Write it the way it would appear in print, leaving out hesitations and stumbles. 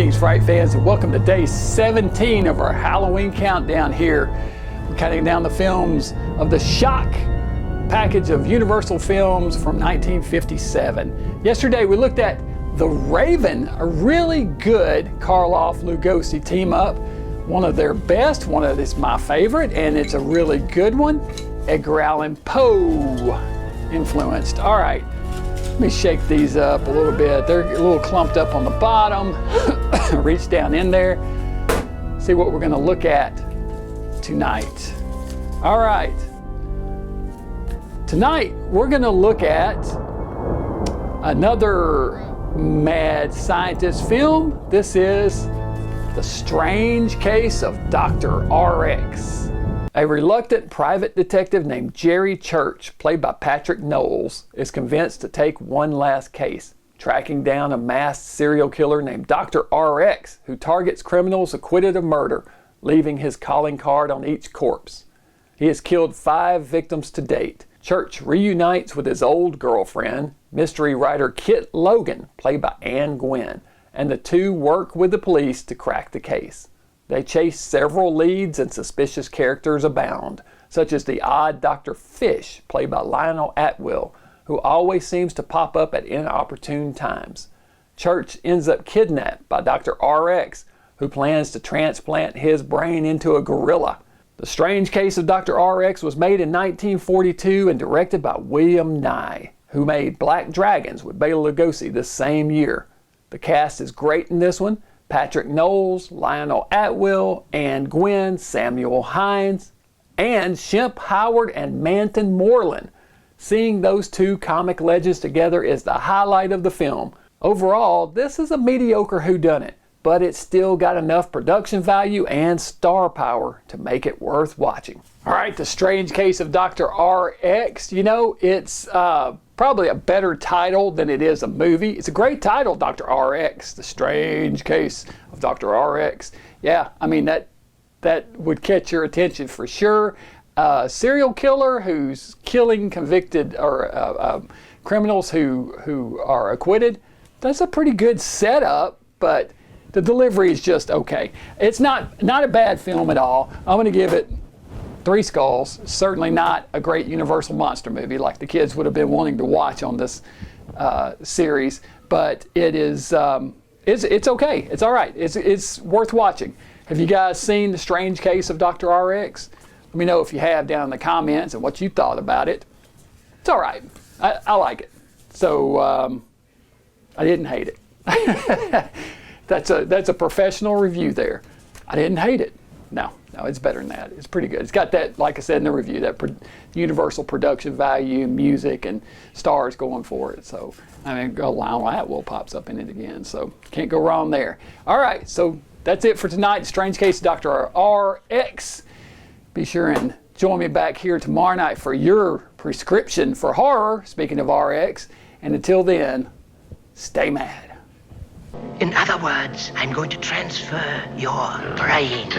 Greetings, Fright fans, and welcome to day 17 of our Halloween countdown here. We're counting down the films of the Shock package of Universal films from 1957. Yesterday we looked at The Raven, a really good Karloff Lugosi team up. One of their best, it's my favorite, and it's a really good one. Edgar Allan Poe influenced. All right, let me shake these up a little bit. They're a little clumped up on the bottom. Reach down in there, see what we're going to look at tonight. All right, tonight we're going to look at another mad scientist film. This is The Strange Case of Dr. RX. A reluctant private detective named Jerry Church, played by Patrick Knowles, is convinced to take one last case, tracking down a masked serial killer named Dr. RX, who targets criminals acquitted of murder, leaving his calling card on each corpse. He has killed 5 victims to date. Church reunites with his old girlfriend, mystery writer Kit Logan, played by Anne Gwynn, and the two work with the police to crack the case. They chase several leads and suspicious characters abound, such as the odd Dr. Fish, played by Lionel Atwill, who always seems to pop up at inopportune times. Church ends up kidnapped by Dr. RX, who plans to transplant his brain into a gorilla. The Strange Case of Dr. RX was made in 1942 and directed by William Nye, who made Black Dragons with Bela Lugosi this same year. The cast is great in this one. Patrick Knowles, Lionel Atwill, Anne Gwynn, Samuel Hines, and Shemp Howard and Manton Moreland. Seeing those two comic legends together is the highlight of the film. Overall, this is a mediocre whodunit, but it's still got enough production value and star power to make it worth watching. All right, The Strange Case of Dr. RX. You know, it's probably a better title than it is a movie. It's a great title, Dr. RX, The Strange Case of Dr. RX. Yeah, I mean, that would catch your attention for sure. Serial killer who's killing convicted or criminals who are acquitted. That's a pretty good setup, but the delivery is just okay. It's not a bad film at all. I'm going to give it 3 skulls. Certainly not a great Universal monster movie like the kids would have been wanting to watch on this series, but it is it's okay. It's all right. It's worth watching. Have you guys seen The Strange Case of Dr. RX? Let me know if you have down in the comments and what you thought about it. It's all right. I like it. So I didn't hate it. That's a professional review there. I didn't hate it. No, it's better than that. It's pretty good. It's got that, like I said in the review, that Universal production value, music, and stars going for it. So, I mean, Lionel Atwill pops up in it again. So, can't go wrong there. All right, so that's it for tonight. Strange Case of Dr. RX. Be sure and join me back here tomorrow night for your prescription for horror, speaking of RX. And until then, stay mad. In other words, I'm going to transfer your brain.